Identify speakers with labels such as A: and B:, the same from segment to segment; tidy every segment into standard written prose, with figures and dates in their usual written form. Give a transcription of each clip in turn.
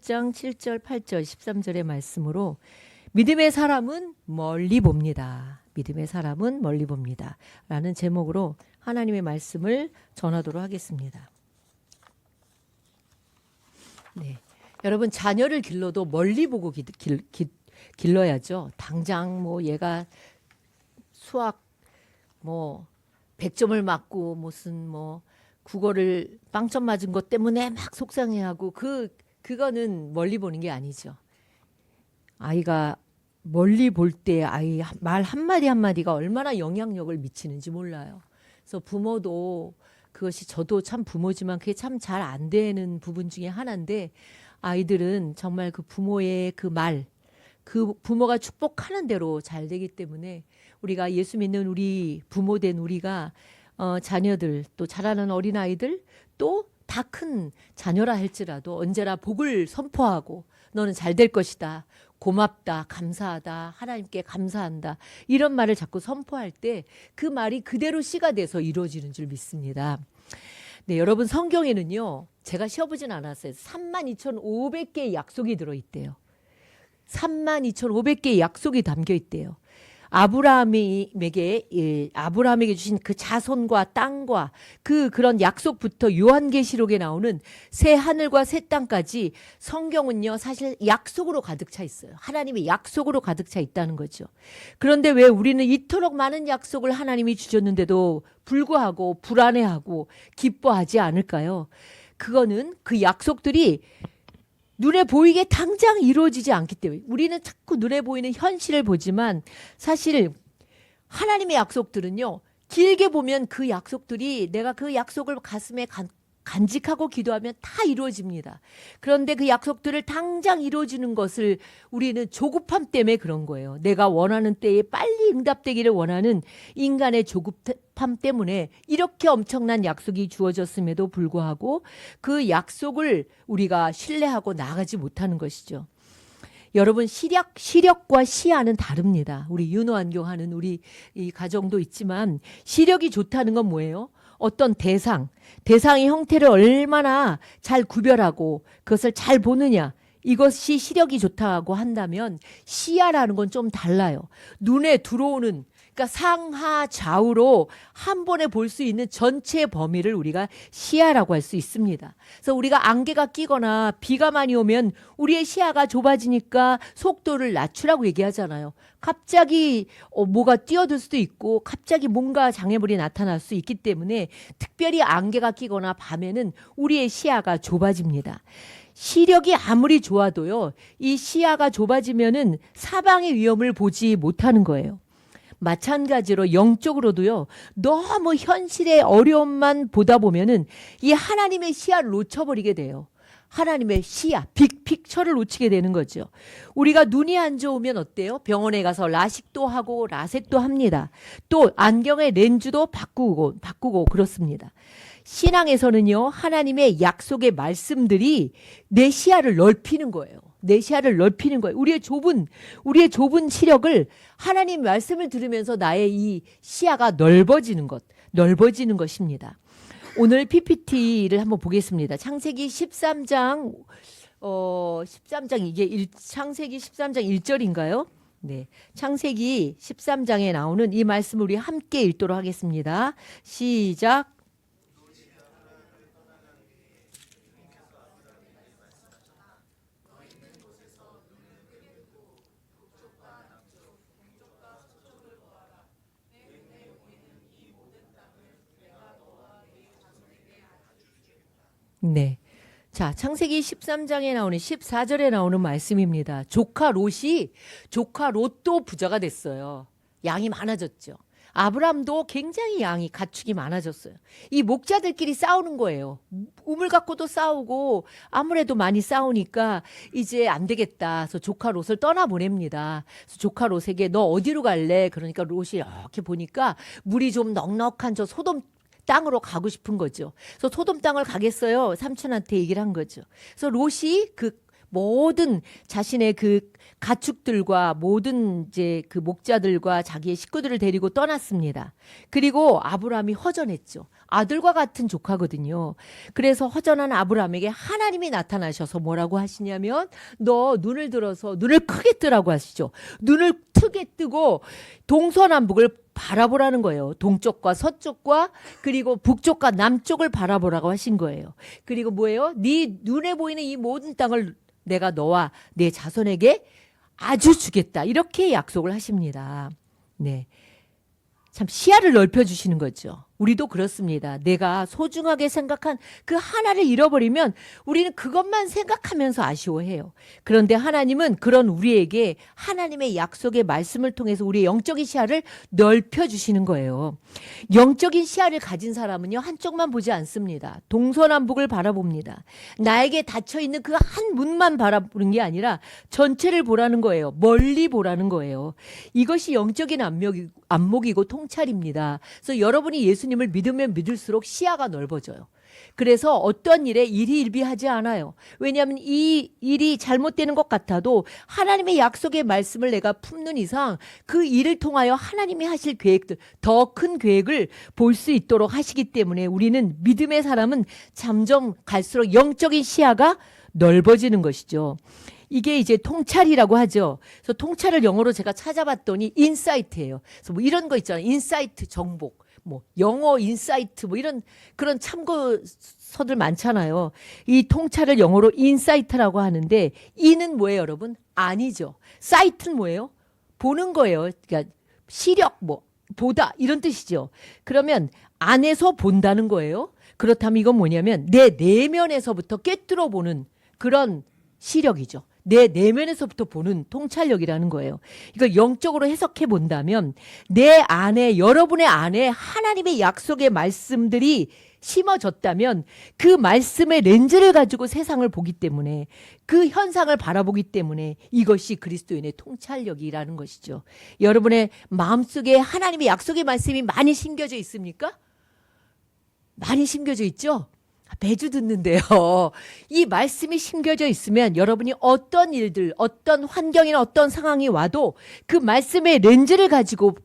A: 16장 7절, 8절, 13절의 말씀으로 믿음의 사람은 멀리 봅니다. 믿음의 사람은 멀리 봅니다. 라는 제목으로 하나님의 말씀을 전하도록 하겠습니다. 네, 여러분 자녀를 길러도 멀리 보고 길러야죠. 당장 뭐 얘가 수학 뭐 100점을 맞고 무슨 뭐 국어를 빵점 맞은 것 때문에 막 속상해하고 그거는 멀리 보는 게 아니죠. 아이가 멀리 볼 때 아이 말 한마디 한마디가 얼마나 영향력을 미치는지 몰라요. 그래서 부모도 그것이 저도 참 부모지만 그게 참 잘 안 되는 부분 중에 하나인데 아이들은 정말 그 부모의 그 말, 그 부모가 축복하는 대로 잘 되기 때문에 우리가 예수 믿는 우리 부모 된 우리가 자녀들 또 자라는 어린아이들 또 다 큰 자녀라 할지라도 언제나 복을 선포하고 너는 잘 될 것이다. 고맙다. 감사하다. 하나님께 감사한다. 이런 말을 자꾸 선포할 때 그 말이 그대로 씨가 돼서 이루어지는 줄 믿습니다. 네, 여러분 성경에는요. 제가 시어보진 않았어요. 32,500개의 약속이 들어있대요. 32,500개의 약속이 담겨 있대요. 아브라함에게 주신 그 자손과 땅과 그런 약속부터 요한계시록에 나오는 새 하늘과 새 땅까지 성경은요 사실 약속으로 가득 차 있어요. 하나님의 약속으로 가득 차 있다는 거죠. 그런데 왜 우리는 이토록 많은 약속을 하나님이 주셨는데도 불구하고 불안해하고 기뻐하지 않을까요? 그거는 그 약속들이 눈에 보이게 당장 이루어지지 않기 때문에 우리는 자꾸 눈에 보이는 현실을 보지만 사실 하나님의 약속들은요. 길게 보면 그 약속들이 내가 그 약속을 가슴에 간직하고 기도하면 다 이루어집니다. 그런데 그 약속들을 당장 이루어지는 것을 우리는 조급함 때문에 그런 거예요. 내가 원하는 때에 빨리 응답되기를 원하는 인간의 조급함 때문에 이렇게 엄청난 약속이 주어졌음에도 불구하고 그 약속을 우리가 신뢰하고 나가지 못하는 것이죠. 여러분 시력과 시야는 다릅니다. 우리 윤호안경하는 우리 이 가정도 있지만 시력이 좋다는 건 뭐예요? 어떤 대상의 형태를 얼마나 잘 구별하고 그것을 잘 보느냐 이것이 시력이 좋다고 한다면 시야라는 건 좀 달라요. 눈에 들어오는 그러니까 상하 좌우로 한 번에 볼 수 있는 전체 범위를 우리가 시야라고 할 수 있습니다. 그래서 우리가 안개가 끼거나 비가 많이 오면 우리의 시야가 좁아지니까 속도를 낮추라고 얘기하잖아요. 갑자기 뭐가 뛰어들 수도 있고 갑자기 뭔가 장애물이 나타날 수 있기 때문에 특별히 안개가 끼거나 밤에는 우리의 시야가 좁아집니다. 시력이 아무리 좋아도요. 이 시야가 좁아지면은 사방의 위험을 보지 못하는 거예요. 마찬가지로 영적으로도요. 너무 현실의 어려움만 보다 보면은 이 하나님의 시야를 놓쳐버리게 돼요. 하나님의 시야, 빅픽처를 놓치게 되는 거죠. 우리가 눈이 안 좋으면 어때요? 병원에 가서 라식도 하고 라섹도 합니다. 또 안경의 렌즈도 바꾸고 그렇습니다. 신앙에서는요. 하나님의 약속의 말씀들이 내 시야를 넓히는 거예요. 내 시야를 넓히는 거예요. 우리의 좁은 시력을 하나님 말씀을 들으면서 나의 이 시야가 넓어지는 것입니다. 오늘 PPT를 한번 보겠습니다. 창세기 13장 창세기 13장 1절인가요? 네. 창세기 13장에 나오는 이 말씀을 우리 함께 읽도록 하겠습니다. 시작. 네. 자, 창세기 13장에 나오는 14절에 나오는 말씀입니다. 조카 롯도 부자가 됐어요. 양이 많아졌죠. 아브람도 굉장히 가축이 많아졌어요. 이 목자들끼리 싸우는 거예요. 우물 갖고도 싸우고 아무래도 많이 싸우니까 이제 안 되겠다. 그래서 조카 롯을 떠나보냅니다. 그래서 조카 롯에게 너 어디로 갈래? 그러니까 롯이 이렇게 보니까 물이 좀 넉넉한 저 소돔 땅으로 가고 싶은 거죠. 그래서 소돔 땅을 가겠어요. 삼촌한테 얘기를 한 거죠. 그래서 롯이 그 모든 자신의 그 가축들과 모든 이제 그 목자들과 자기의 식구들을 데리고 떠났습니다. 그리고 아브라함이 허전했죠. 아들과 같은 조카거든요. 그래서 허전한 아브라함에게 하나님이 나타나셔서 뭐라고 하시냐면 너 눈을 들어서 눈을 크게 뜨라고 하시죠. 눈을 크게 뜨고 동서남북을 바라보라는 거예요. 동쪽과 서쪽과 그리고 북쪽과 남쪽을 바라보라고 하신 거예요. 그리고 뭐예요? 네 눈에 보이는 이 모든 땅을 내가 너와 내 자손에게 아주 주겠다. 이렇게 약속을 하십니다. 네. 참 시야를 넓혀주시는 거죠. 우리도 그렇습니다. 내가 소중하게 생각한 그 하나를 잃어버리면 우리는 그것만 생각하면서 아쉬워해요. 그런데 하나님은 그런 우리에게 하나님의 약속의 말씀을 통해서 우리의 영적인 시야를 넓혀주시는 거예요. 영적인 시야를 가진 사람은요, 한쪽만 보지 않습니다. 동서남북을 바라봅니다. 나에게 닫혀있는 그 한 문만 바라보는 게 아니라 전체를 보라는 거예요. 멀리 보라는 거예요. 이것이 영적인 안목이고 통찰입니다. 그래서 여러분이 예수님을 믿으면 믿을수록 시야가 넓어져요. 그래서 어떤 일에 일희일비하지 않아요. 왜냐하면 이 일이 잘못되는 것 같아도 하나님의 약속의 말씀을 내가 품는 이상 그 일을 통하여 하나님이 하실 계획들, 더 큰 계획을 볼 수 있도록 하시기 때문에 우리는 믿음의 사람은 점점 갈수록 영적인 시야가 넓어지는 것이죠. 이게 이제 통찰이라고 하죠. 그래서 통찰을 영어로 제가 찾아봤더니 인사이트예요. 그래서 뭐 이런 거 있잖아요. 인사이트 정복, 뭐 영어 인사이트 뭐 이런 그런 참고서들 많잖아요. 이 통찰을 영어로 인사이트라고 하는데 이는 뭐예요, 여러분? 아니죠. 사이트는 뭐예요? 보는 거예요. 그러니까 시력 뭐 보다 이런 뜻이죠. 그러면 안에서 본다는 거예요. 그렇다면 이건 뭐냐면 내 내면에서부터 꿰뚫어 보는 그런 시력이죠. 내 내면에서부터 보는 통찰력이라는 거예요. 이걸 영적으로 해석해 본다면 내 안에, 여러분의 안에 하나님의 약속의 말씀들이 심어졌다면 그 말씀의 렌즈를 가지고 세상을 보기 때문에 그 현상을 바라보기 때문에 이것이 그리스도인의 통찰력이라는 것이죠. 여러분의 마음속에 하나님의 약속의 말씀이 많이 심겨져 있습니까? 많이 심겨져 있죠? 매주 듣는데요. 이 말씀이 심겨져 있으면 여러분이 어떤 일들, 어떤 환경이나 어떤 상황이 와도 그 말씀의 렌즈를 가지고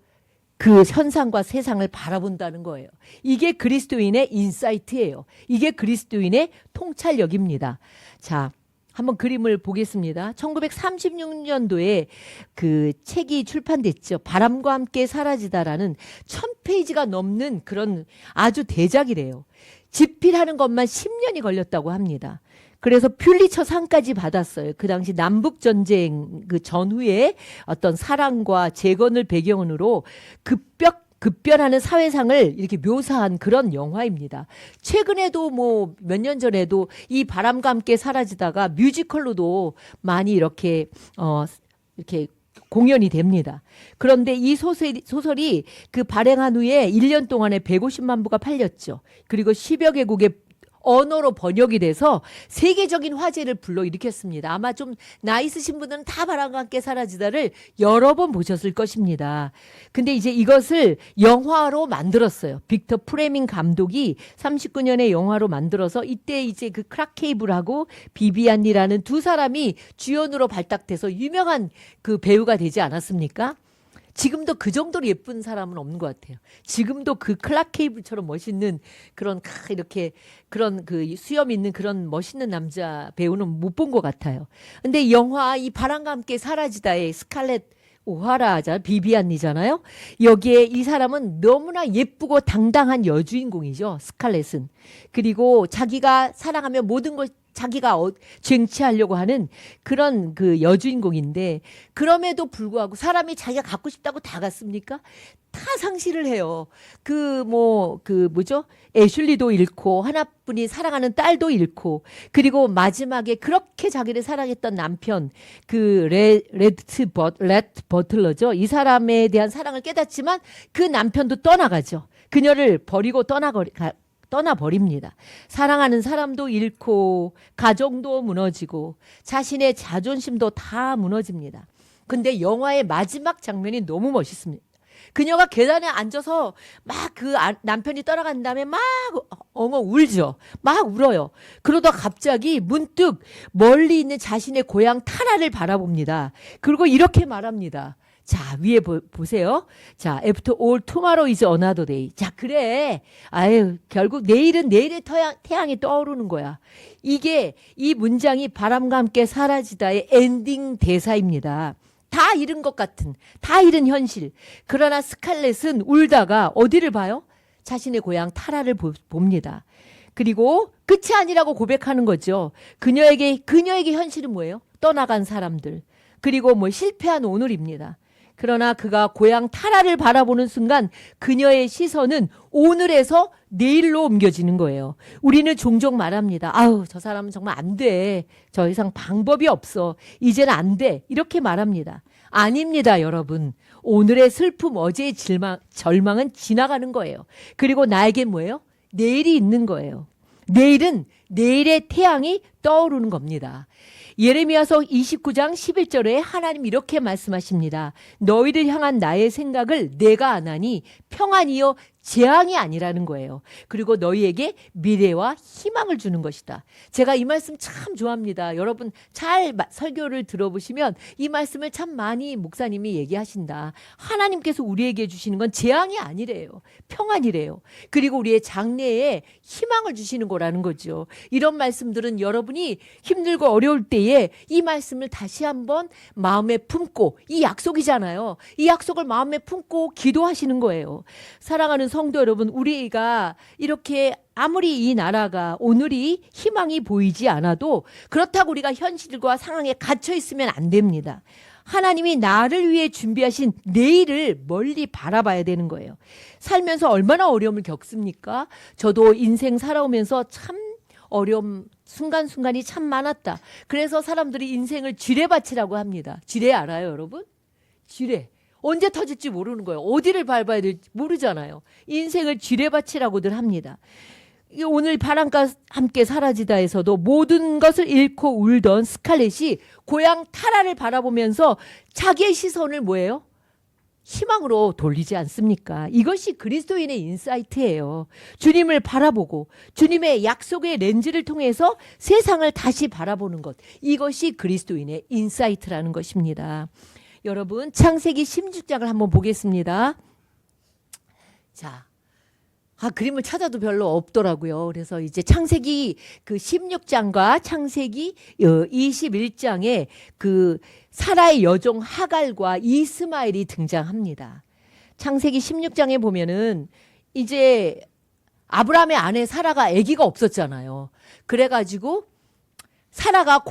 A: 그 현상과 세상을 바라본다는 거예요. 이게 그리스도인의 인사이트예요. 이게 그리스도인의 통찰력입니다. 자, 한번 그림을 보겠습니다. 1936년도에 그 책이 출판됐죠. 바람과 함께 사라지다라는 1000페이지가 넘는 그런 아주 대작이래요. 집필하는 것만 10년이 걸렸다고 합니다. 그래서 퓰리처 상까지 받았어요. 그 당시 남북전쟁 그 전후에 어떤 사랑과 재건을 배경으로 급변하는 사회상을 이렇게 묘사한 그런 영화입니다. 최근에도 뭐 몇 년 전에도 이 바람과 함께 사라지다가 뮤지컬로도 많이 이렇게 공연이 됩니다. 그런데 이 소설이 그 발행한 후에 1년 동안에 150만 부가 팔렸죠. 그리고 10여 개국의 언어로 번역이 돼서 세계적인 화제를 불러일으켰습니다. 아마 좀 나이 있으신 분들은 다 바람과 함께 사라지다를 여러 번 보셨을 것입니다. 근데 이제 이것을 영화로 만들었어요. 빅터 프레밍 감독이 39년에 영화로 만들어서 이때 이제 그 클락 케이블하고 비비안이라는 두 사람이 주연으로 발탁돼서 유명한 그 배우가 되지 않았습니까? 지금도 그 정도로 예쁜 사람은 없는 것 같아요. 지금도 그 클락 케이블처럼 멋있는 그런 이렇게 그런 그 수염 있는 그런 멋있는 남자 배우는 못 본 것 같아요. 근데 영화 이 바람과 함께 사라지다의 스칼렛 오하라잖아, 비비안이잖아요. 여기에 이 사람은 너무나 예쁘고 당당한 여주인공이죠. 스칼렛은. 그리고 자기가 사랑하면 모든 걸 자기가 쟁취하려고 하는 그런 그 여주인공인데 그럼에도 불구하고 사람이 자기가 갖고 싶다고 다 갖습니까? 다 상실을 해요. 애슐리도 잃고 하나뿐인 사랑하는 딸도 잃고 그리고 마지막에 그렇게 자기를 사랑했던 남편 그 레트 버틀러죠. 이 사람에 대한 사랑을 깨닫지만 그 남편도 떠나가죠. 그녀를 버리고 떠나버립니다. 사랑하는 사람도 잃고 가정도 무너지고 자신의 자존심도 다 무너집니다. 근데 영화의 마지막 장면이 너무 멋있습니다. 그녀가 계단에 앉아서 막 그 남편이 떠나간 다음에 막 울죠. 막 울어요. 그러다 갑자기 문득 멀리 있는 자신의 고향 타라를 바라봅니다. 그리고 이렇게 말합니다. 자, 위에 보세요. 자, after all tomorrow is another day. 자, 그래. 아유, 결국 내일은 내일의 태양이 떠오르는 거야. 이게 이 문장이 바람과 함께 사라지다의 엔딩 대사입니다. 다 잃은 것 같은, 다 잃은 현실. 그러나 스칼렛은 울다가 어디를 봐요? 자신의 고향 타라를 봅니다. 그리고 끝이 아니라고 고백하는 거죠. 그녀에게 현실은 뭐예요? 떠나간 사람들. 그리고 뭐 실패한 오늘입니다. 그러나 그가 고향 타라를 바라보는 순간 그녀의 시선은 오늘에서 내일로 옮겨지는 거예요. 우리는 종종 말합니다. 아우, 저 사람은 정말 안 돼. 더 이상 방법이 없어. 이제는 안 돼. 이렇게 말합니다. 아닙니다, 여러분. 오늘의 슬픔, 어제의 절망은 지나가는 거예요. 그리고 나에겐 뭐예요? 내일이 있는 거예요. 내일은 내일의 태양이 떠오르는 겁니다. 예레미야서 29장 11절에 하나님 이렇게 말씀하십니다. 너희를 향한 나의 생각을 내가 아나니 평안이요 재앙이 아니라는 거예요. 그리고 너희에게 미래와 희망을 주는 것이다. 제가 이 말씀 참 좋아합니다. 여러분 잘 설교를 들어보시면 이 말씀을 참 많이 목사님이 얘기하신다. 하나님께서 우리에게 주시는 건 재앙이 아니래요. 평안이래요. 그리고 우리의 장래에 희망을 주시는 거라는 거죠. 이런 말씀들은 여러분이 힘들고 어려울 때에 이 말씀을 다시 한번 마음에 품고, 이 약속이잖아요. 이 약속을 마음에 품고 기도하시는 거예요. 사랑하는 성도 여러분, 우리가 이렇게 아무리 이 나라가 오늘이 희망이 보이지 않아도 그렇다고 우리가 현실과 상황에 갇혀 있으면 안 됩니다. 하나님이 나를 위해 준비하신 내일을 멀리 바라봐야 되는 거예요. 살면서 얼마나 어려움을 겪습니까? 저도 인생 살아오면서 참 어려움 순간순간이 참 많았다. 그래서 사람들이 인생을 지뢰밭이라고 합니다. 지뢰 알아요, 여러분? 지뢰. 언제 터질지 모르는 거예요. 어디를 밟아야 될지 모르잖아요. 인생을 지뢰밭이라고들 합니다. 오늘 바람과 함께 사라지다에서도 모든 것을 잃고 울던 스칼렛이 고향 타라를 바라보면서 자기의 시선을 뭐예요? 희망으로 돌리지 않습니까? 이것이 그리스도인의 인사이트예요. 주님을 바라보고 주님의 약속의 렌즈를 통해서 세상을 다시 바라보는 것. 이것이 그리스도인의 인사이트라는 것입니다. 여러분 창세기 16장을 한번 보겠습니다. 자, 그림을 찾아도 별로 없더라고요. 그래서 이제 창세기 그 16장과 창세기 21장에 그 사라의 여종 하갈과 이스마엘이 등장합니다. 창세기 16장에 보면은 이제 아브라함의 아내 사라가 아기가 없었잖아요. 그래가지고 사라가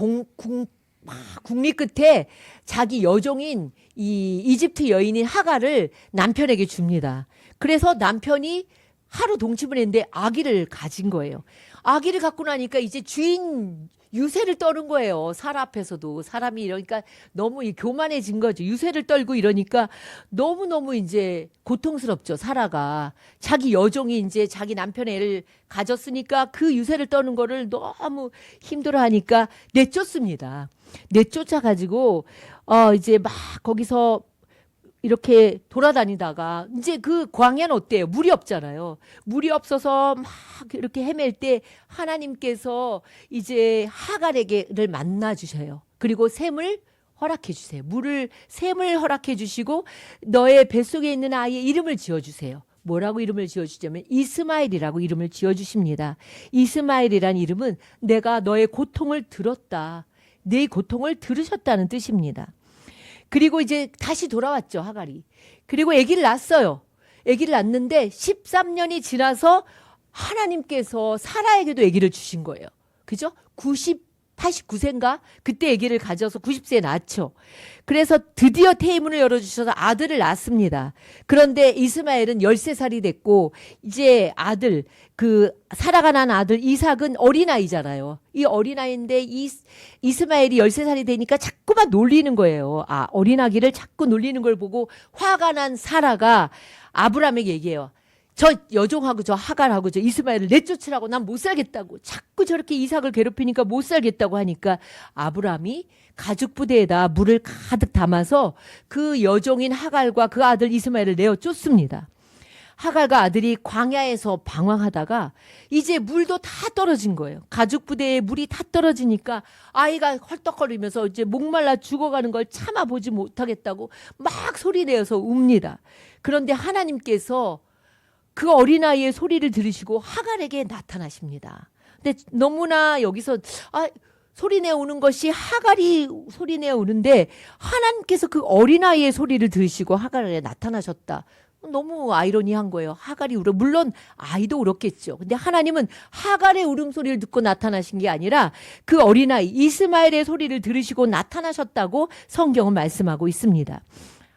A: 국리 끝에 자기 여종인 이 이집트 여인인 하갈을 남편에게 줍니다. 그래서 남편이 하루 동침을 했는데 아기를 가진 거예요. 아기를 갖고 나니까 이제 주인 유세를 떠는 거예요. 사라 앞에서도. 사람이 이러니까 너무 교만해진 거죠. 유세를 떨고 이러니까 너무너무 이제 고통스럽죠. 사라가. 자기 여종이 이제 자기 남편의 애를 가졌으니까 그 유세를 떠는 거를 너무 힘들어하니까 내쫓습니다. 내쫓아가지고 이제 막 거기서 이렇게 돌아다니다가 이제 그 광야는 어때요? 물이 없잖아요. 물이 없어서 막 이렇게 헤맬 때 하나님께서 이제 하갈에게를 만나 주셔요. 그리고 샘을 허락해 주세요. 샘을 허락해 주시고 너의 뱃속에 있는 아이의 이름을 지어 주세요. 뭐라고 이름을 지어주냐면 이스마엘이라고 이름을 지어주십니다. 이스마엘이란 이름은 내가 너의 고통을 들었다. 네 고통을 들으셨다는 뜻입니다. 그리고 이제 다시 돌아왔죠, 하갈이. 그리고 아기를 낳았어요. 아기를 낳았는데 13년이 지나서 하나님께서 사라에게도 아기를 주신 거예요. 그죠? 89세인가? 그때 아기를 가져서 90세에 낳죠. 그래서 드디어 태의문을 열어주셔서 아들을 낳습니다. 그런데 이스마엘은 13살이 됐고 이제 아들, 그 사라가 난 아들 이삭은 어린아이잖아요. 이 어린아이인데 이스마엘이 13살이 되니까 자꾸만 놀리는 거예요. 어린아기를 자꾸 놀리는 걸 보고 화가 난 사라가 아브라함에게 얘기해요. 저 여종하고 저 하갈하고 저 이스마엘을 내쫓으라고. 난 못 살겠다고. 자꾸 저렇게 이삭을 괴롭히니까 못 살겠다고 하니까 아브라함이 가죽 부대에다 물을 가득 담아서 그 여종인 하갈과 그 아들 이스마엘을 내어 쫓습니다. 하갈과 아들이 광야에서 방황하다가 이제 물도 다 떨어진 거예요. 가죽 부대에 물이 다 떨어지니까 아이가 헐떡거리면서 이제 목말라 죽어가는 걸 참아보지 못하겠다고 막 소리내어서 웁니다. 그런데 하나님께서 그 어린아이의 소리를 들으시고 하갈에게 나타나십니다. 근데 너무나 여기서 소리내어 우는 것이 하갈이 소리내어 우는데 하나님께서 그 어린아이의 소리를 들으시고 하갈에게 나타나셨다. 너무 아이러니한 거예요. 하갈이 울어. 물론 아이도 울었겠죠. 근데 하나님은 하갈의 울음소리를 듣고 나타나신 게 아니라 그 어린아이 이스마엘의 소리를 들으시고 나타나셨다고 성경은 말씀하고 있습니다.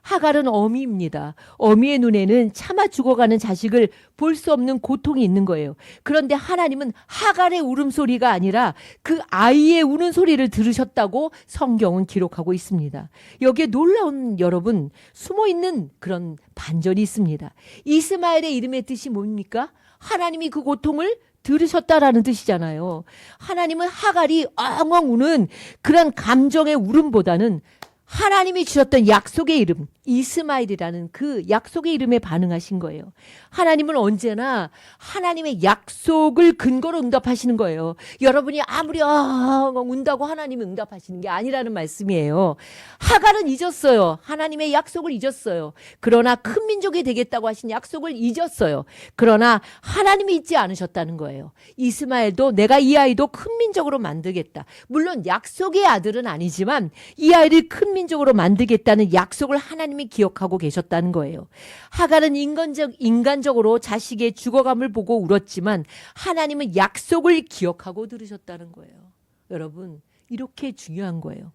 A: 하갈은 어미입니다. 어미의 눈에는 차마 죽어가는 자식을 볼 수 없는 고통이 있는 거예요. 그런데 하나님은 하갈의 울음소리가 아니라 그 아이의 우는 소리를 들으셨다고 성경은 기록하고 있습니다. 여기에 놀라운 여러분 숨어있는 그런 반전이 있습니다. 이스마엘의 이름의 뜻이 뭡니까? 하나님이 그 고통을 들으셨다라는 뜻이잖아요. 하나님은 하갈이 엉엉 우는 그런 감정의 울음보다는 하나님이 주셨던 약속의 이름 이스마엘이라는 그 약속의 이름에 반응하신 거예요. 하나님은 언제나 하나님의 약속을 근거로 응답하시는 거예요. 여러분이 아무리 운다고 하나님이 응답하시는 게 아니라는 말씀이에요. 하갈은 잊었어요. 하나님의 약속을 잊었어요. 그러나 큰 민족이 되겠다고 하신 약속을 잊었어요. 그러나 하나님이 잊지 않으셨다는 거예요. 이스마엘도 내가 이 아이도 큰 민족으로 만들겠다. 물론 약속의 아들은 아니지만 이 아이를 큰 민족으로 만들겠다는 약속을 하나님이 기억하고 계셨다는 거예요. 하갈은 인간적으로 자식의 죽어감을 보고 울었지만 하나님은 약속을 기억하고 들으셨다는 거예요. 여러분, 이렇게 중요한 거예요.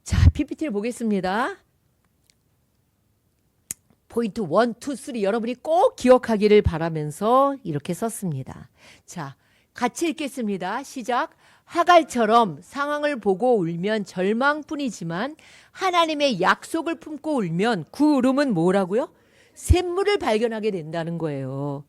A: 자, PPT를 보겠습니다. 포인트 1, 2, 3 여러분이 꼭 기억하기를 바라면서 이렇게 썼습니다. 자, 같이 읽겠습니다. 시작. 하갈처럼 상황을 보고 울면 절망뿐이지만 하나님의 약속을 품고 울면 그 울음은 뭐라고요? 샘물을 발견하게 된다는 거예요.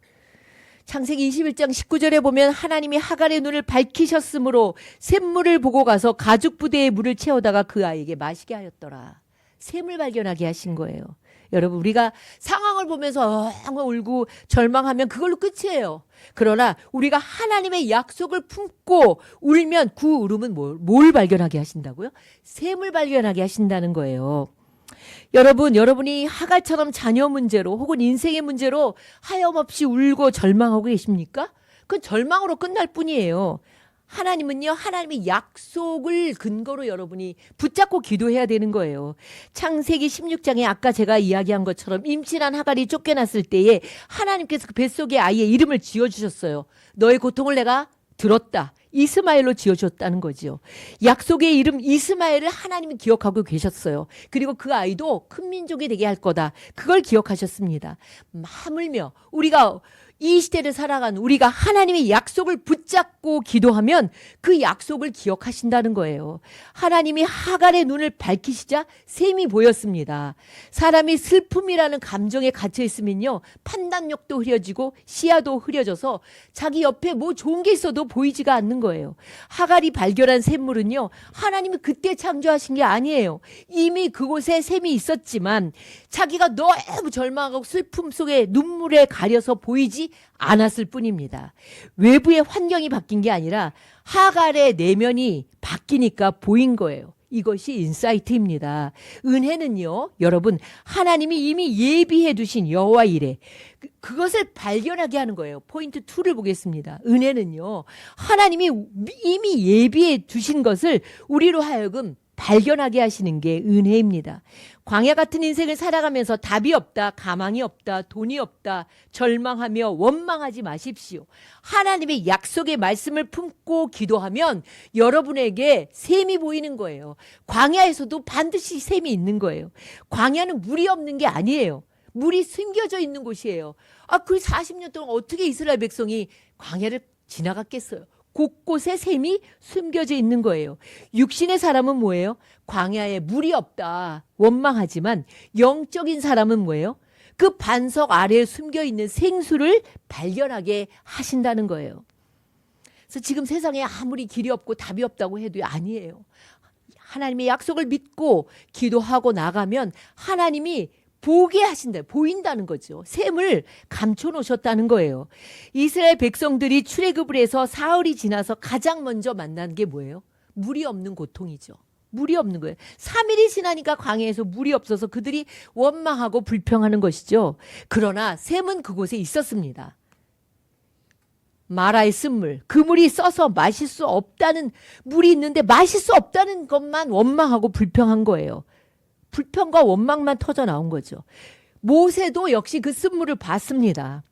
A: 창세기 21장 19절에 보면 하나님이 하갈의 눈을 밝히셨으므로 샘물을 보고 가서 가죽 부대에 물을 채우다가 그 아이에게 마시게 하였더라. 샘을 발견하게 하신 거예요. 여러분, 우리가 상황을 보면서 울고 절망하면 그걸로 끝이에요. 그러나 우리가 하나님의 약속을 품고 울면 그 울음은 뭘 발견하게 하신다고요? 샘을 발견하게 하신다는 거예요. 여러분이 하갈처럼 자녀 문제로 혹은 인생의 문제로 하염없이 울고 절망하고 계십니까? 그건 절망으로 끝날 뿐이에요. 하나님은요, 하나님의 약속을 근거로 여러분이 붙잡고 기도해야 되는 거예요. 창세기 16장에 아까 제가 이야기한 것처럼 임신한 하갈이 쫓겨났을 때에 하나님께서 그 뱃속에 아이의 이름을 지어주셨어요. 너의 고통을 내가 들었다. 이스마엘로 지어줬다는 거죠. 약속의 이름 이스마엘을 하나님이 기억하고 계셨어요. 그리고 그 아이도 큰 민족이 되게 할 거다. 그걸 기억하셨습니다. 하물며 우리가 이 시대를 살아가는 우리가 하나님의 약속을 붙잡고 기도하면 그 약속을 기억하신다는 거예요. 하나님이 하갈의 눈을 밝히시자 샘이 보였습니다. 사람이 슬픔이라는 감정에 갇혀 있으면요, 판단력도 흐려지고 시야도 흐려져서 자기 옆에 뭐 좋은 게 있어도 보이지가 않는 거예요. 하갈이 발견한 샘물은요, 하나님이 그때 창조하신 게 아니에요. 이미 그곳에 샘이 있었지만 자기가 너무 절망하고 슬픔 속에 눈물에 가려서 보이지 않았을 뿐입니다. 외부의 환경이 바뀐 게 아니라 하갈의 내면이 바뀌니까 보인 거예요. 이것이 인사이트입니다. 은혜는요, 여러분, 하나님이 이미 예비해 두신 여호와 이레, 그것을 발견하게 하는 거예요. 포인트 2를 보겠습니다. 은혜는요, 하나님이 이미 예비해 두신 것을 우리로 하여금 발견하게 하시는 게 은혜입니다. 광야 같은 인생을 살아가면서 답이 없다, 가망이 없다, 돈이 없다, 절망하며 원망하지 마십시오. 하나님의 약속의 말씀을 품고 기도하면 여러분에게 샘이 보이는 거예요. 광야에서도 반드시 샘이 있는 거예요. 광야는 물이 없는 게 아니에요. 물이 숨겨져 있는 곳이에요. 그 40년 동안 어떻게 이스라엘 백성이 광야를 지나갔겠어요? 곳곳에 샘이 숨겨져 있는 거예요. 육신의 사람은 뭐예요? 광야에 물이 없다, 원망하지만 영적인 사람은 뭐예요? 그 반석 아래에 숨겨 있는 생수를 발견하게 하신다는 거예요. 그래서 지금 세상에 아무리 길이 없고 답이 없다고 해도 아니에요. 하나님의 약속을 믿고 기도하고 나가면 하나님이 보게 하신다. 보인다는 거죠. 셈을 감춰 놓으셨다는 거예요. 이스라엘 백성들이 출애굽을 해서 사흘이 지나서 가장 먼저 만난 게 뭐예요? 물이 없는 고통이죠. 물이 없는 거예요. 3일이 지나니까 광야에서 물이 없어서 그들이 원망하고 불평하는 것이죠. 그러나 셈은 그곳에 있었습니다. 마라의 쓴물, 그 물이 써서 마실 수 없다는, 물이 있는데 마실 수 없다는 것만 원망하고 불평한 거예요. 불평과 원망만 터져 나온 거죠. 모세도 역시 그 쓴물을 봤습니다.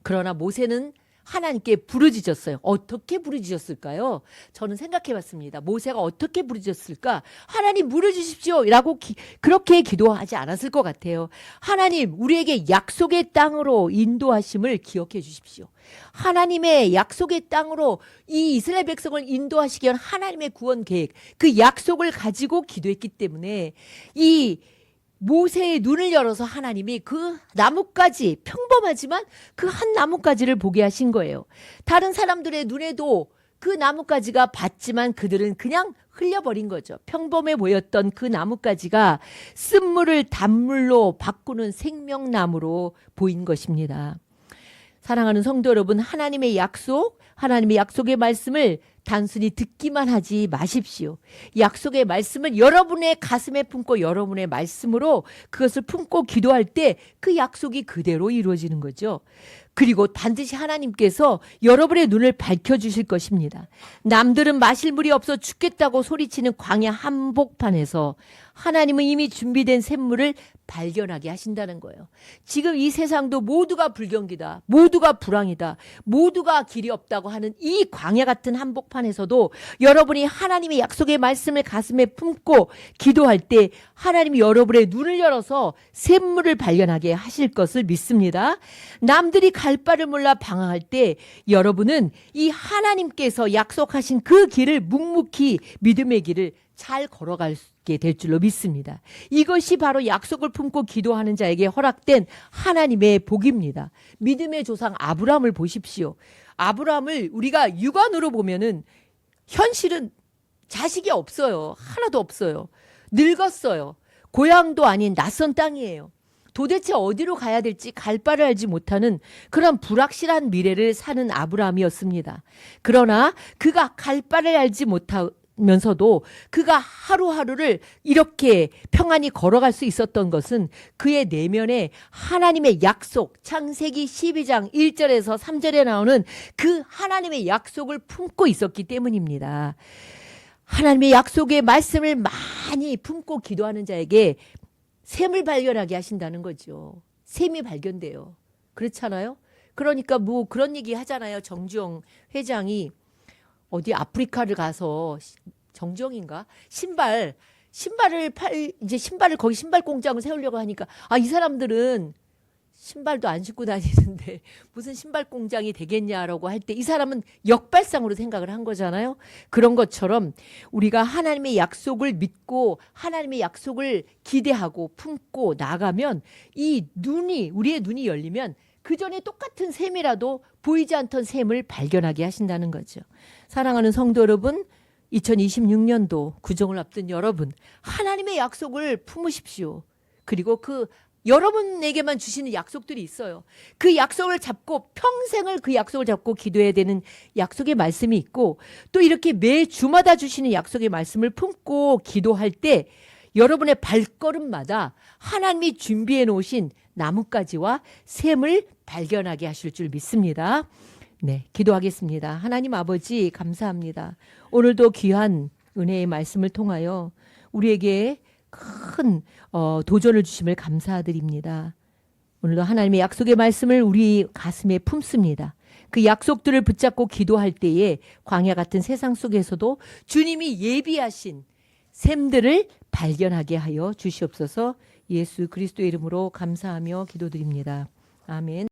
A: 그러나 모세는 하나님께 부르짖었어요. 어떻게 부르짖었을까요? 저는 생각해 봤습니다. 모세가 어떻게 부르짖었을까? 하나님 물을 주십시오 라고 그렇게 기도하지 않았을 것 같아요. 하나님 우리에게 약속의 땅으로 인도하심을 기억해 주십시오. 하나님의 약속의 땅으로 이 이스라엘 백성을 인도하시기 위한 하나님의 구원 계획, 그 약속을 가지고 기도했기 때문에 이 모세의 눈을 열어서 하나님이 그 나뭇가지, 평범하지만 그 한 나뭇가지를 보게 하신 거예요. 다른 사람들의 눈에도 그 나뭇가지가 봤지만 그들은 그냥 흘려버린 거죠. 평범해 보였던 그 나뭇가지가 쓴물을 단물로 바꾸는 생명나무로 보인 것입니다. 사랑하는 성도 여러분, 하나님의 약속, 하나님의 약속의 말씀을 단순히 듣기만 하지 마십시오. 약속의 말씀을 여러분의 가슴에 품고 여러분의 말씀으로 그것을 품고 기도할 때 그 약속이 그대로 이루어지는 거죠. 그리고 반드시 하나님께서 여러분의 눈을 밝혀주실 것입니다. 남들은 마실 물이 없어 죽겠다고 소리치는 광야 한복판에서 하나님은 이미 준비된 샘물을 발견하게 하신다는 거예요. 지금 이 세상도 모두가 불경기다, 모두가 불황이다, 모두가 길이 없다고 하는 이 광야 같은 한복판에서도 여러분이 하나님의 약속의 말씀을 가슴에 품고 기도할 때 하나님이 여러분의 눈을 열어서 샘물을 발견하게 하실 것을 믿습니다. 남들이 갈 바를 몰라 방황할 때 여러분은 이 하나님께서 약속하신 그 길을 묵묵히 믿음의 길을 잘 걸어가게 될 줄로 믿습니다. 이것이 바로 약속을 품고 기도하는 자에게 허락된 하나님의 복입니다. 믿음의 조상 아브라함을 보십시오. 아브라함을 우리가 육안으로 보면은 현실은 자식이 없어요. 하나도 없어요. 늙었어요. 고향도 아닌 낯선 땅이에요. 도대체 어디로 가야 될지 갈 바를 알지 못하는 그런 불확실한 미래를 사는 아브라함이었습니다. 그러나 그가 갈 바를 알지 못하면서도 그가 하루하루를 이렇게 평안히 걸어갈 수 있었던 것은 그의 내면에 하나님의 약속, 창세기 12장 1절에서 3절에 나오는 그 하나님의 약속을 품고 있었기 때문입니다. 하나님의 약속의 말씀을 많이 품고 기도하는 자에게 샘을 발견하게 하신다는 거죠. 샘이 발견돼요. 그렇잖아요? 그러니까 뭐 그런 얘기 하잖아요. 정주영 회장이 어디 아프리카를 가서, 정주영인가? 이제 신발을 거기 신발 공장을 세우려고 하니까 이 사람들은 신발도 안 신고 다니는데 무슨 신발 공장이 되겠냐라고 할 때 이 사람은 역발상으로 생각을 한 거잖아요. 그런 것처럼 우리가 하나님의 약속을 믿고 하나님의 약속을 기대하고 품고 나가면 우리의 눈이 열리면 그 전에 똑같은 샘이라도 보이지 않던 샘을 발견하게 하신다는 거죠. 사랑하는 성도 여러분, 2026년도 구정을 앞둔 여러분, 하나님의 약속을 품으십시오. 그리고 여러분에게만 주시는 약속들이 있어요. 그 약속을 잡고 평생을 그 약속을 잡고 기도해야 되는 약속의 말씀이 있고, 또 이렇게 매 주마다 주시는 약속의 말씀을 품고 기도할 때 여러분의 발걸음마다 하나님이 준비해 놓으신 나뭇가지와 샘을 발견하게 하실 줄 믿습니다. 네, 기도하겠습니다. 하나님 아버지 감사합니다. 오늘도 귀한 은혜의 말씀을 통하여 우리에게 큰 도전을 주심을 감사드립니다. 오늘도 하나님의 약속의 말씀을 우리 가슴에 품습니다. 그 약속들을 붙잡고 기도할 때에 광야 같은 세상 속에서도 주님이 예비하신 샘들을 발견하게 하여 주시옵소서. 예수 그리스도의 이름으로 감사하며 기도드립니다. 아멘.